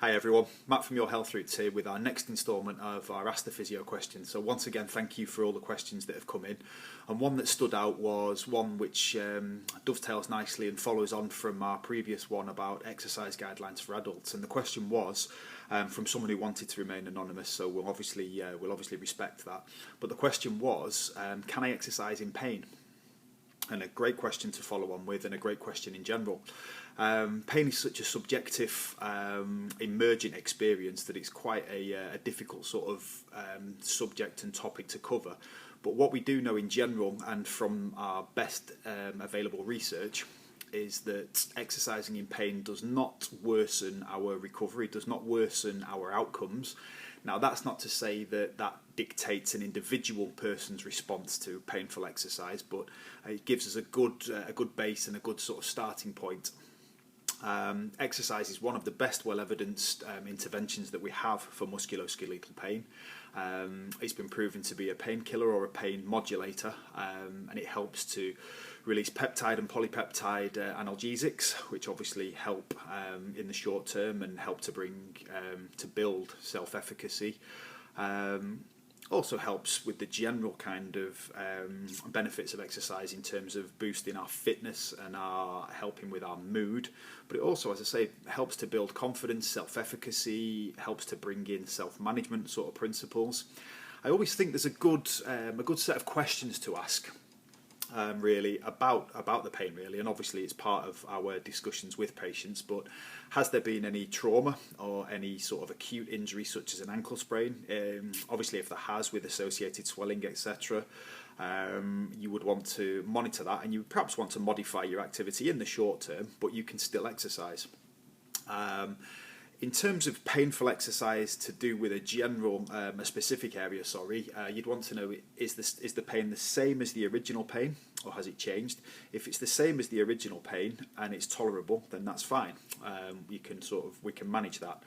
Hi everyone, Matt from Your Health Roots here with our next instalment of our Ask the Physio questions. So once again, thank you for all the questions that have come in. And one that stood out was one which dovetails nicely and follows on from our previous one about exercise guidelines for adults. And the question was from someone who wanted to remain anonymous, so we'll obviously respect that. But the question was, can I exercise in pain? And a great question to follow on with, and a great question in general. Pain is such a subjective, emergent experience that it's quite a difficult sort of subject and topic to cover. But what we do know in general, and from our best available research, is that exercising in pain does not worsen our recovery, does not worsen our outcomes. Now, that's not to say that that dictates an individual person's response to painful exercise, but it gives us a good base and a good sort of starting point. Exercise is one of the best well-evidenced interventions that we have for musculoskeletal pain. It's been proven to be a painkiller or a pain modulator, and it helps to release peptide and polypeptide analgesics, which obviously help in the short term and help to build self-efficacy. Also helps with the general kind of benefits of exercise in terms of boosting our fitness and helping with our mood. But it also, as I say, helps to build confidence, self-efficacy, helps to bring in self-management sort of principles. I always think there's a good set of questions to ask. Really about the pain, really, and obviously it's part of our discussions with patients. But has there been any trauma or any sort of acute injury such as an ankle sprain? Obviously, if there has, with associated swelling, etc., you would want to monitor that, and you would perhaps want to modify your activity in the short term, but you can still exercise. In terms of painful exercise to do with a specific area, you'd want to know, is the pain the same as the original pain, or has it changed? If it's the same as the original pain and it's tolerable, then that's fine. We can manage that.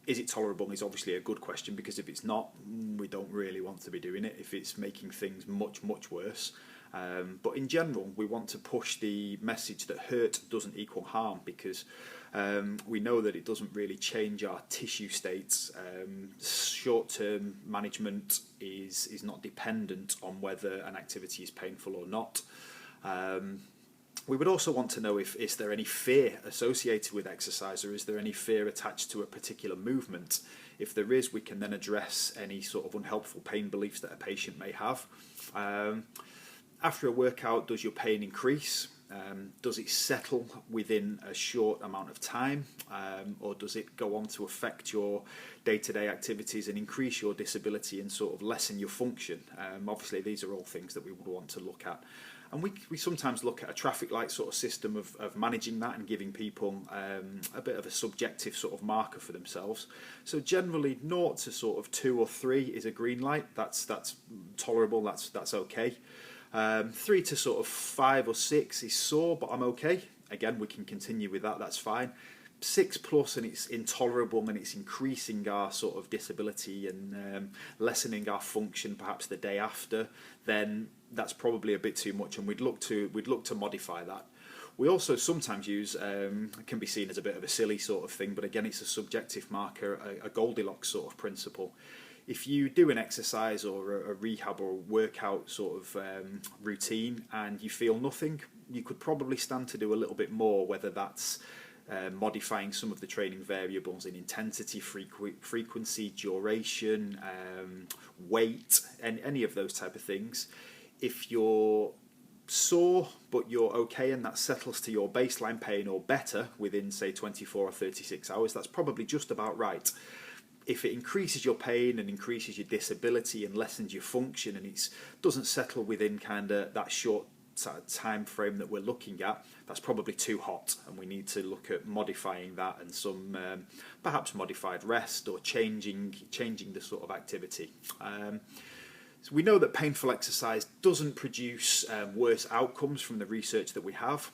Is it tolerable is obviously a good question, because if it's not, we don't really want to be doing it if it's making things much worse. But in general, we want to push the message that hurt doesn't equal harm, because we know that it doesn't really change our tissue states. Short-term management is not dependent on whether an activity is painful or not. We would also want to know, is there any fear associated with exercise, or is there any fear attached to a particular movement? If there is, we can then address any sort of unhelpful pain beliefs that a patient may have. After a workout, does your pain increase? Does it settle within a short amount of time, or does it go on to affect your day-to-day activities and increase your disability and sort of lessen your function? Obviously, these are all things that we would want to look at. And we sometimes look at a traffic light sort of system of managing that and giving people a bit of a subjective sort of marker for themselves. So generally 0 to sort of 2 or 3 is a green light. That's tolerable, that's okay. 3 to sort of 5 or 6 is sore, but I'm okay. Again, we can continue with that, that's fine. 6 plus and it's intolerable and it's increasing our sort of disability and lessening our function perhaps the day after, then that's probably a bit too much, and we'd look to modify that. We also sometimes use, it can be seen as a bit of a silly sort of thing, but again it's a subjective marker, a Goldilocks sort of principle. If you do an exercise or a rehab or a workout sort of routine and you feel nothing, you could probably stand to do a little bit more, whether that's modifying some of the training variables in intensity, frequency, duration, weight, and any of those type of things. If you're sore but you're okay and that settles to your baseline pain or better within, say, 24 or 36 hours, that's probably just about right. If it increases your pain and increases your disability and lessens your function, and it doesn't settle within kind of that short time frame that we're looking at, that's probably too hot, and we need to look at modifying that and some perhaps modified rest or changing the sort of activity. So we know that painful exercise doesn't produce worse outcomes from the research that we have.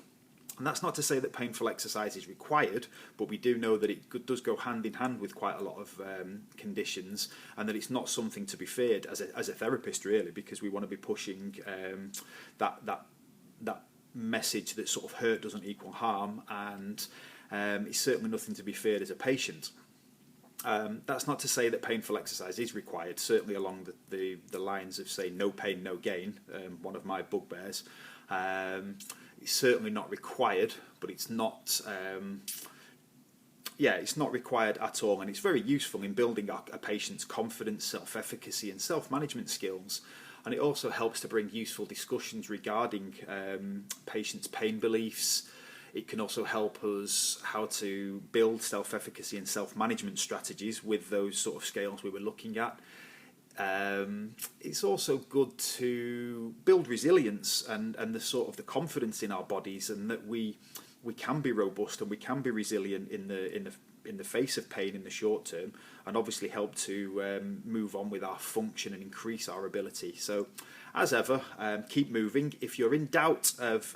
And that's not to say that painful exercise is required, but we do know that it does go hand in hand with quite a lot of conditions, and that it's not something to be feared as a therapist, really, because we want to be pushing that message that sort of hurt doesn't equal harm, and it's certainly nothing to be feared as a patient. That's not to say that painful exercise is required, certainly along the lines of, say, no pain, no gain, one of my bugbears. It's certainly not required, but it's not... it's not required at all, and it's very useful in building a patient's confidence, self-efficacy and self-management skills. And it also helps to bring useful discussions regarding patients' pain beliefs. It can also help us how to build self-efficacy and self-management strategies with those sort of scales we were looking at. It's also good to build resilience and the sort of the confidence in our bodies, and that we can be robust and we can be resilient in the face of pain in the short term, and obviously help to move on with our function and increase our ability. So, as ever, keep moving. If you're in doubt of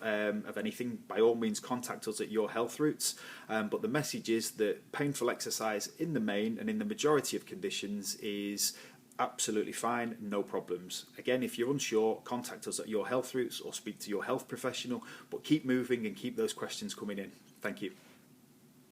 anything, by all means contact us at Your Health Routes. But the message is that painful exercise in the main and in the majority of conditions is absolutely fine, no problems. Again, if you're unsure, contact us at Your Health Routes or speak to your health professional, but keep moving and keep those questions coming in. Thank you.